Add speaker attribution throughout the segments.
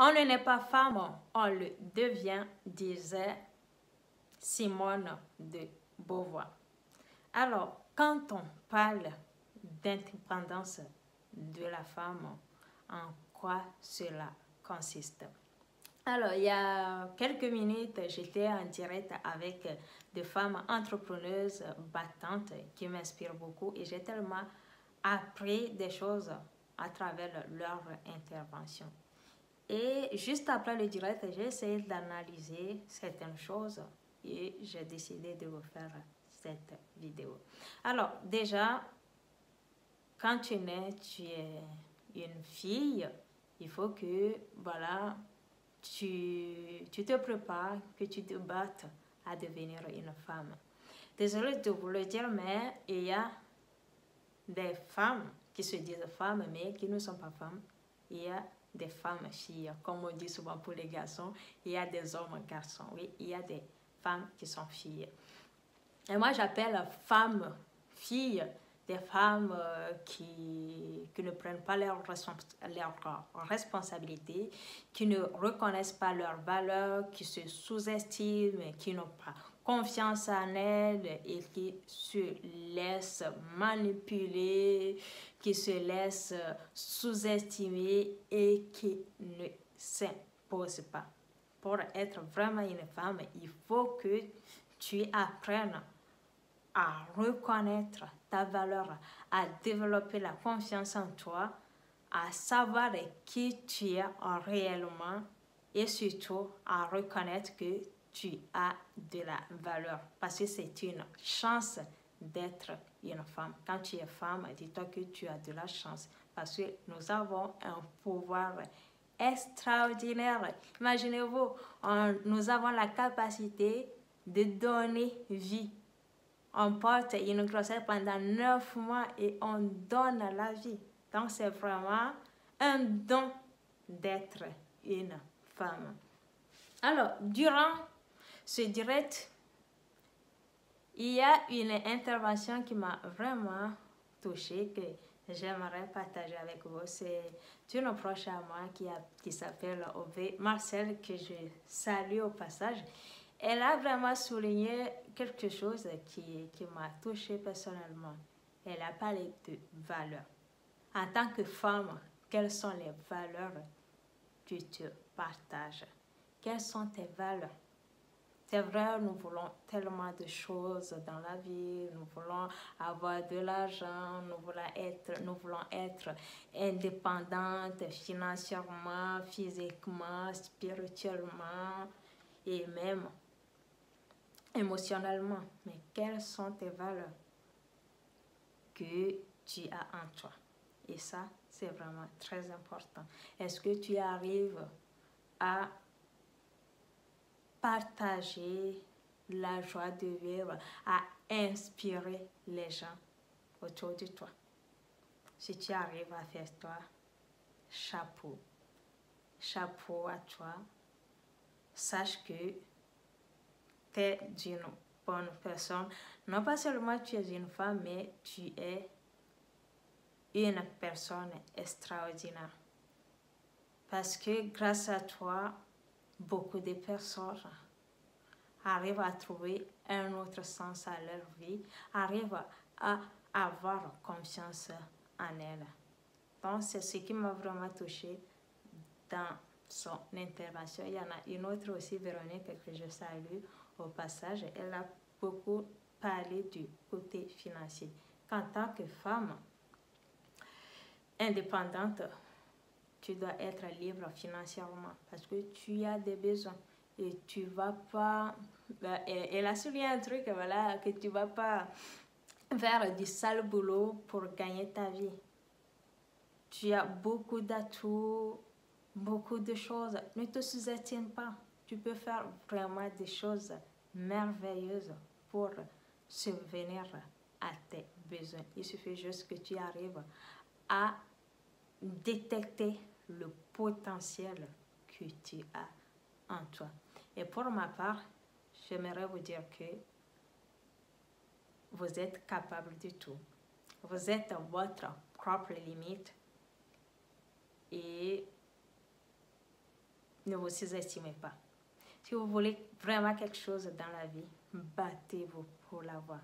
Speaker 1: On ne naît pas femme, on le devient, disait Simone de Beauvoir. Alors, quand on parle d'indépendance de la femme, en quoi cela consiste? Alors, il y a quelques minutes, j'étais en direct avec des femmes entrepreneuses battantes qui m'inspirent beaucoup et j'ai tellement appris des choses à travers leur intervention. Et juste après le direct, j'ai essayé d'analyser certaines choses et j'ai décidé de vous faire cette vidéo. Alors, déjà, quand tu nais, tu es une fille, il faut que, voilà, tu te prépares, que tu te battes à devenir une femme. Désolée de vous le dire, mais il y a des femmes qui se disent femmes, mais qui ne sont pas femmes. Il y a des femmes filles, comme on dit souvent pour les garçons. Il y a des hommes garçons, oui. Il y a des femmes qui sont filles. Et moi, j'appelle femmes filles des femmes qui ne prennent pas leurs responsabilités, qui ne reconnaissent pas leurs valeurs, qui se sous-estiment, qui n'ont pas confiance en elles et qui se laissent manipuler, qui se laissent sous-estimer et qui ne s'imposent pas. Pour être vraiment une femme, il faut que tu apprennes à reconnaître ta valeur, à développer la confiance en toi, à savoir qui tu es réellement et surtout à reconnaître que tu as de la valeur parce que c'est une chance d'être une femme. Quand tu es femme, dis-toi que tu as de la chance parce que nous avons un pouvoir extraordinaire. Imaginez-vous, nous avons la capacité de donner vie. On porte une grossesse pendant 9 mois et on donne la vie. Donc, c'est vraiment un don d'être une femme. Alors, durant ce direct, il y a une intervention qui m'a vraiment touchée, que j'aimerais partager avec vous. C'est une proche à moi qui s'appelle Ové Marcel, que je salue au passage. Elle a vraiment souligné quelque chose qui m'a touchée personnellement. Elle a parlé de valeurs. En tant que femme, quelles sont les valeurs que tu partages? Quelles sont tes valeurs? C'est vrai, nous voulons tellement de choses dans la vie, nous voulons avoir de l'argent, nous voulons être indépendantes financièrement, physiquement, spirituellement et même émotionnellement. Mais quelles sont tes valeurs que tu as en toi? Et ça, c'est vraiment très important. Est-ce que tu arrives à partager la joie de vivre, à inspirer les gens autour de toi? Si tu arrives à faire ça, chapeau. Chapeau à toi. Sache que tu es une bonne personne. Non pas seulement tu es une femme, mais tu es une personne extraordinaire. Parce que grâce à toi, beaucoup de personnes arrivent à trouver un autre sens à leur vie, arrivent à avoir confiance en elles. Donc, c'est ce qui m'a vraiment touchée dans son intervention. Il y en a une autre aussi, Véronique, que je salue au passage. Elle a beaucoup parlé du côté financier. Qu'en tant que femme indépendante, tu dois être libre financièrement parce que tu as des besoins et tu vas pas... Elle a souligné un truc, voilà, que tu vas pas faire du sale boulot pour gagner ta vie. Tu as beaucoup d'atouts, beaucoup de choses. Ne te sous-estime pas. Tu peux faire vraiment des choses merveilleuses pour subvenir à tes besoins. Il suffit juste que tu arrives à détecter le potentiel que tu as en toi. Et pour ma part, j'aimerais vous dire que vous êtes capable de tout. Vous êtes votre propre limite et ne vous sous-estimez pas. Si vous voulez vraiment quelque chose dans la vie, battez-vous pour l'avoir.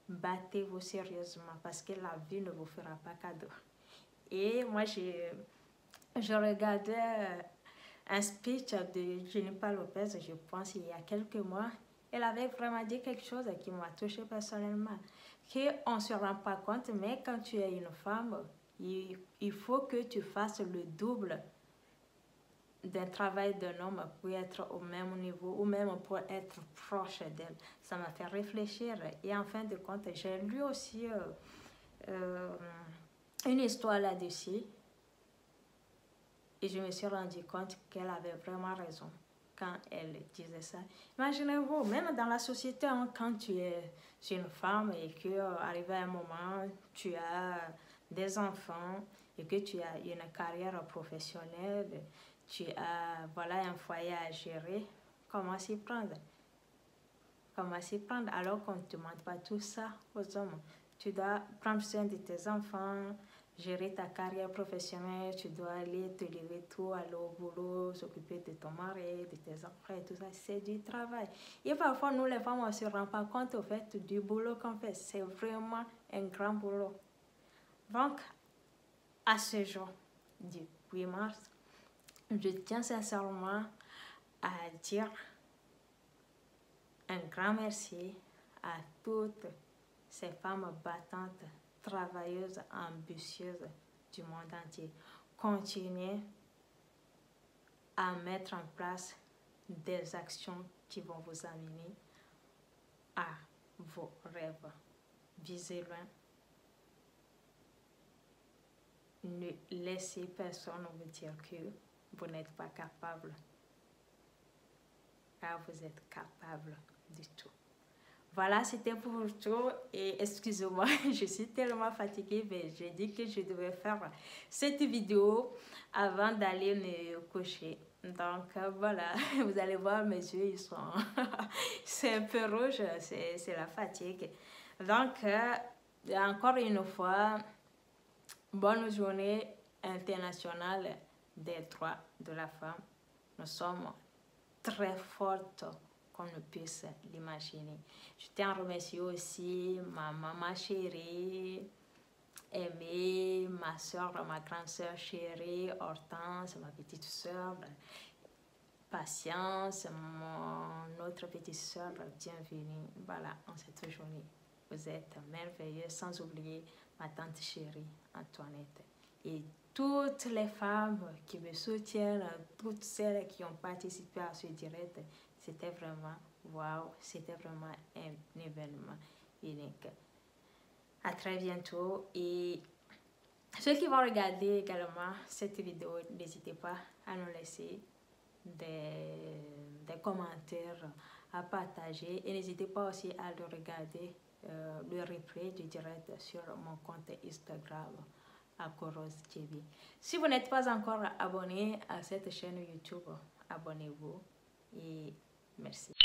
Speaker 1: Battez-vous sérieusement parce que la vie ne vous fera pas cadeau. Et moi, je regardais un speech de Jennifer Lopez, je pense, il y a quelques mois. Elle avait vraiment dit quelque chose qui m'a touchée personnellement. Qu'on ne se rend pas compte, mais quand tu es une femme, il faut que tu fasses le double d'un travail d'un homme pour être au même niveau ou même pour être proche d'elle. Ça m'a fait réfléchir et en fin de compte, j'ai lu aussi une histoire là-dessus et je me suis rendu compte qu'elle avait vraiment raison quand elle disait ça. Imaginez-vous, même dans la société, hein, quand tu es une femme et qu'arrivé à un moment, tu as des enfants et que tu as une carrière professionnelle, tu as voilà, un foyer à gérer, comment s'y prendre? Comment s'y prendre alors qu'on ne te demande pas tout ça aux hommes? Tu dois prendre soin de tes enfants, gérer ta carrière professionnelle, tu dois aller te lever tôt, aller au boulot, s'occuper de ton mari, de tes enfants et tout ça, c'est du travail. Et parfois, nous les femmes, on ne se rend pas compte au fait du boulot qu'on fait. C'est vraiment un grand boulot. Donc, à ce jour du 8 mars, je tiens sincèrement à dire un grand merci à toutes ces femmes battantes, travailleuses, ambitieuses du monde entier. Continuez à mettre en place des actions qui vont vous amener à vos rêves. Visez loin. Ne laissez personne vous dire que vous n'êtes pas capable, car vous êtes capable de tout. Voilà, c'était pour tout et excusez-moi, je suis tellement fatiguée, mais j'ai dit que je devais faire cette vidéo avant d'aller me coucher. Donc voilà, vous allez voir mes yeux, ils sont c'est un peu rouge, c'est la fatigue. Donc encore une fois, bonne journée internationale des droits de la femme. Nous sommes très fortes qu'on ne puisse l'imaginer. Je tiens à remercier aussi ma maman chérie, Aimée, ma soeur, ma grande soeur chérie, Hortense, ma petite soeur, Patience, mon autre petite soeur, bienvenue. Voilà, en cette journée. Vous êtes merveilleux, sans oublier ma tante chérie, Antoinette. Et toutes les femmes qui me soutiennent, toutes celles qui ont participé à ce direct, c'était vraiment, waouh, c'était vraiment un événement unique. À très bientôt et ceux qui vont regarder également cette vidéo, n'hésitez pas à nous laisser des commentaires à partager et n'hésitez pas aussi à le regarder le replay du direct sur mon compte Instagram Akoros TV. Si vous n'êtes pas encore abonné à cette chaîne YouTube, abonnez-vous et merci.